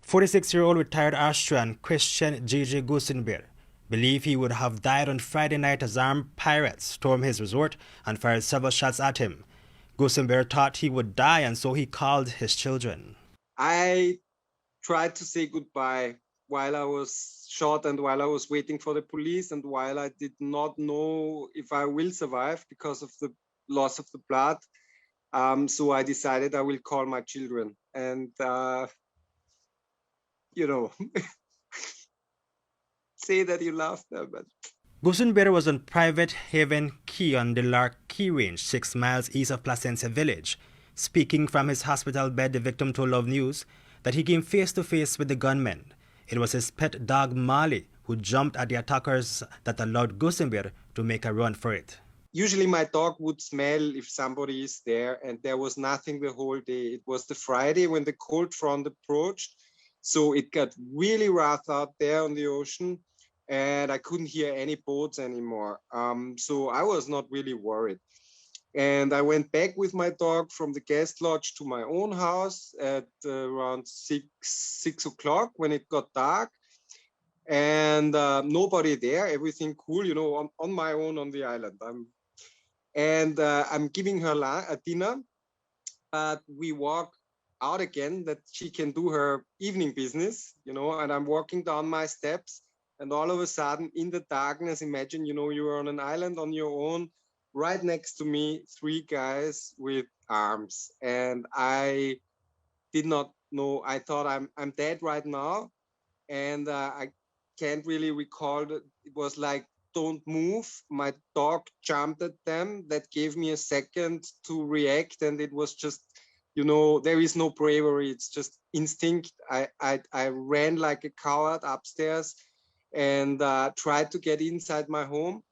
46-year-old retired Austrian Christian Gigi Gusenbauer believed he would have died on Friday night as armed pirates stormed his resort and fired several shots at him. Gusenbauer thought he would die, and so he called his children. I tried to say goodbye while I was shot and while I was waiting for the police and while I did not know if I will survive because of the loss of the blood. So I decided I will call my children and, say that you love them. But Gusenbauer was on Private Haven Key on the Lark Key Range, 6 miles east of Placencia Village. Speaking from his hospital bed, the victim told Love News that he came face to face with the gunmen. It was his pet dog Molly who jumped at the attackers that allowed Gusenbauer to make a run for it. Usually my dog would smell if somebody is there, and there was nothing the whole day. It was the Friday when the cold front approached, so it got really rough out there on the ocean, and I couldn't hear any boats anymore. So I was not really worried. And I went back with my dog from the guest lodge to my own house at around 6 o'clock when it got dark. And nobody there, everything cool, on my own on the island. I'm giving her a dinner, but we walk out again that she can do her evening business, and I'm walking down my steps, and all of a sudden in the darkness, imagine, you're on an island on your own, right next to me, 3 guys with arms. And I did not know, I thought I'm dead right now. And I can't really recall, it was like, don't move. My dog jumped at them. That gave me a second to react. And it was just, there is no bravery. It's just instinct. I ran like a coward upstairs and tried to get inside my home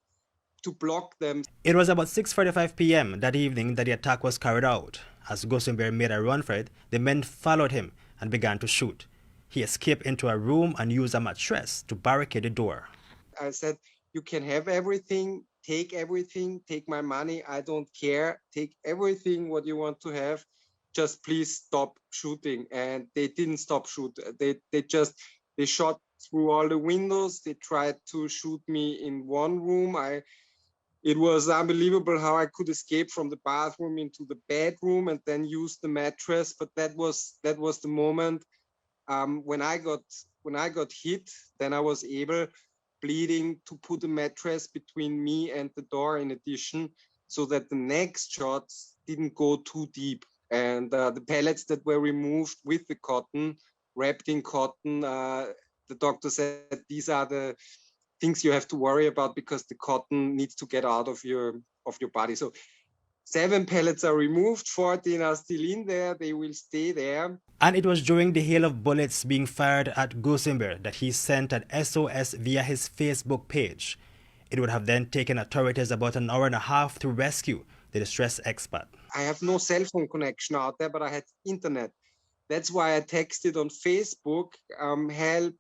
to block them. It was about 6:45 p.m. that evening that the attack was carried out. As Gusenbauer made a run for it, the men followed him and began to shoot. He escaped into a room and used a mattress to barricade the door. I said, you can have everything, take my money, I don't care, take everything what you want to have, just please stop shooting. And they didn't stop shooting. They shot through all the windows. They tried to shoot me in one room. It was unbelievable how I could escape from the bathroom into the bedroom and then use the mattress. But that was the moment when I got hit. Then I was able, bleeding, to put a mattress between me and the door in addition, so that the next shots didn't go too deep. And the pellets that were removed with the cotton, wrapped in cotton, the doctor said these are the things you have to worry about because the cotton needs to get out of your body. So 7 pellets are removed, 14 are still in there, they will stay there. And it was during the hail of bullets being fired at Gusenbauer that he sent an SOS via his Facebook page. It would have then taken authorities about an hour and a half to rescue the distressed expat. I have no cell phone connection out there, but I had internet. That's why I texted on Facebook,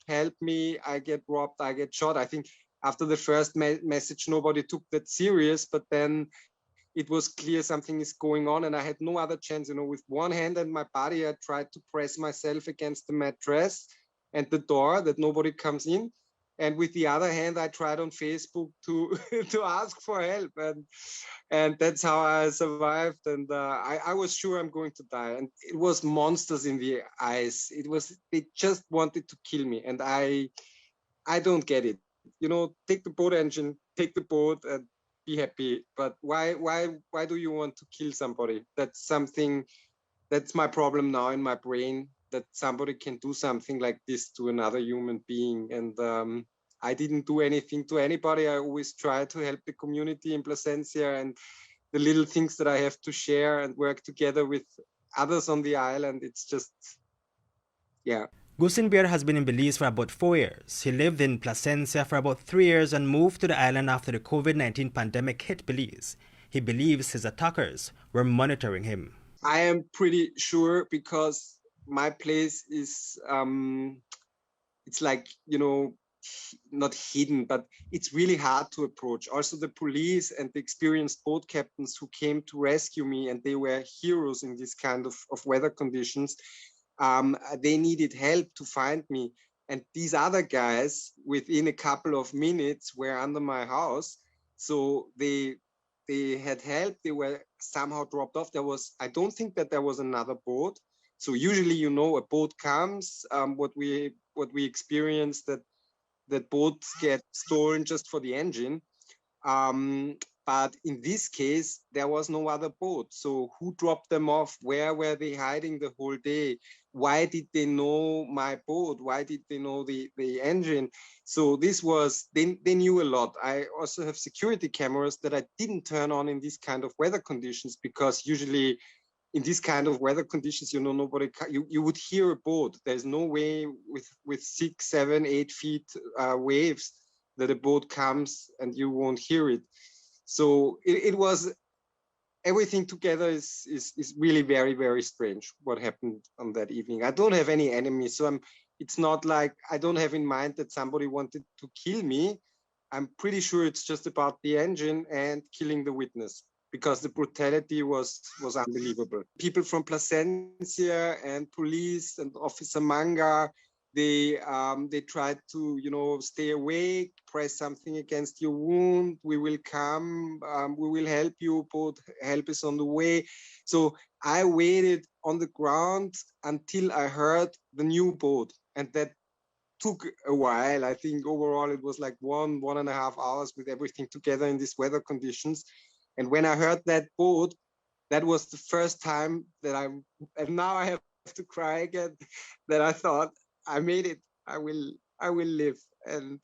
help me, I get robbed, I get shot. I think after the first message, nobody took that serious, but then it was clear something is going on and I had no other chance. With one hand and my body, I tried to press myself against the mattress and the door that nobody comes in. And with the other hand, I tried on Facebook to to ask for help. And that's how I survived. And I was sure I'm going to die. And it was monsters in the eyes. They just wanted to kill me. And I don't get it. Take the boat engine, take the boat and be happy. But why do you want to kill somebody? That's my problem now in my brain, that somebody can do something like this to another human being. And I didn't do anything to anybody. I always try to help the community in Placencia and the little things that I have to share and work together with others on the island. It's just, yeah. Gusenbauer has been in Belize for about 4 years. He lived in Placencia for about 3 years and moved to the island after the COVID-19 pandemic hit Belize. He believes his attackers were monitoring him. I am pretty sure because my place is, it's like, not hidden, but it's really hard to approach. Also the police and the experienced boat captains who came to rescue me, and they were heroes in this kind of weather conditions. They needed help to find me. And these other guys, within a couple of minutes, were under my house. So they had help. They were somehow dropped off. I don't think that there was another boat. So usually, you know, a boat comes. What we experienced, that boats get stolen just for the engine. But in this case, there was no other boat. So who dropped them off? Where were they hiding the whole day? Why did they know my boat? Why did they know the engine? So this was, they knew a lot. I also have security cameras that I didn't turn on in this kind of weather conditions, because usually in this kind of weather conditions, you know, you would hear a boat. There's no way with 6, 7, 8 feet waves that a boat comes and you won't hear it. So it was, everything together is really very, very strange what happened on that evening. I don't have any enemies, so it's not like I don't have in mind that somebody wanted to kill me. I'm pretty sure it's just about the engine and killing the witness, because the brutality was unbelievable. People from Placencia and police and Officer Manga, they tried to, you know, stay awake, press something against your wound. We will come. We will help you. Boat help is on the way. So I waited on the ground until I heard the new boat, and that took a while. I think overall it was like 1.5 hours with everything together in these weather conditions. And when I heard that boat, that was the first time that and now I have to cry again, that I thought, I made it. I will live, and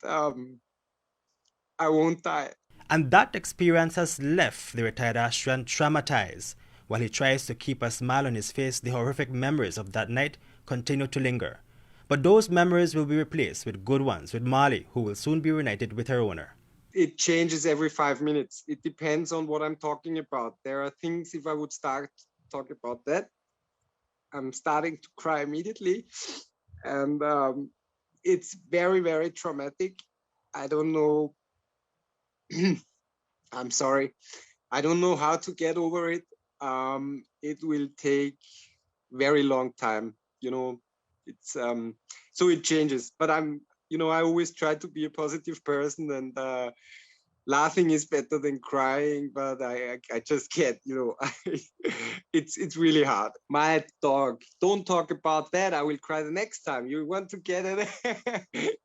I won't die. And that experience has left the retired Austrian traumatized. While he tries to keep a smile on his face, the horrific memories of that night continue to linger. But those memories will be replaced with good ones, with Marley, who will soon be reunited with her owner. It changes every 5 minutes. It depends on what I'm talking about. There are things, if I would start to talk about that, I'm starting to cry immediately. And it's very, very traumatic. I don't know. I'm sorry. I don't know how to get over it. It will take very long time. You know, it's so it changes. But you know, I always try to be a positive person, and laughing is better than crying. But I just can't. You know, it's really hard. My dog. Don't talk about that. I will cry the next time. You want to get it?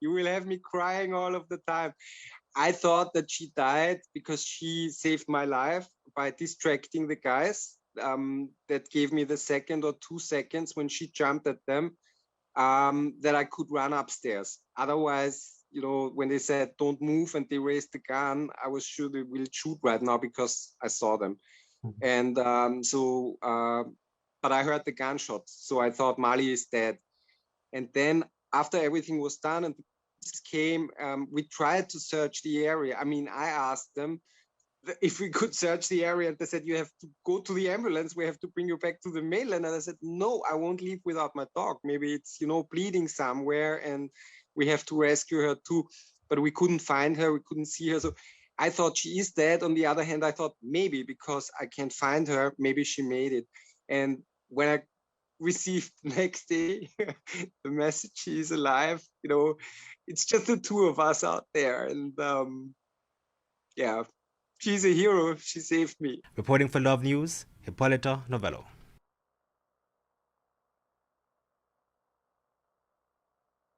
You will have me crying all of the time. I thought that she died because she saved my life by distracting the guys. That gave me the 2 or 2 seconds when she jumped at them, that I could run upstairs. Otherwise, you know, when they said don't move and they raised the gun, I was sure they will shoot right now because I saw them. And but I heard the gunshots, so I thought Mali is dead. And then after everything was done and came, we tried to search the area. I mean, I asked them if we could search the area, and they said, you have to go to the ambulance. We have to bring you back to the mainland. And I said, no, I won't leave without my dog. Maybe it's, you know, bleeding somewhere and we have to rescue her too. But we couldn't find her. We couldn't see her. So I thought she is dead. On the other hand, I thought maybe because I can't find her, maybe she made it. And when I received next day the message she is alive, you know, it's just the two of us out there. And yeah, she's a hero. She saved me. Reporting for Love News, Hippolyta Novello.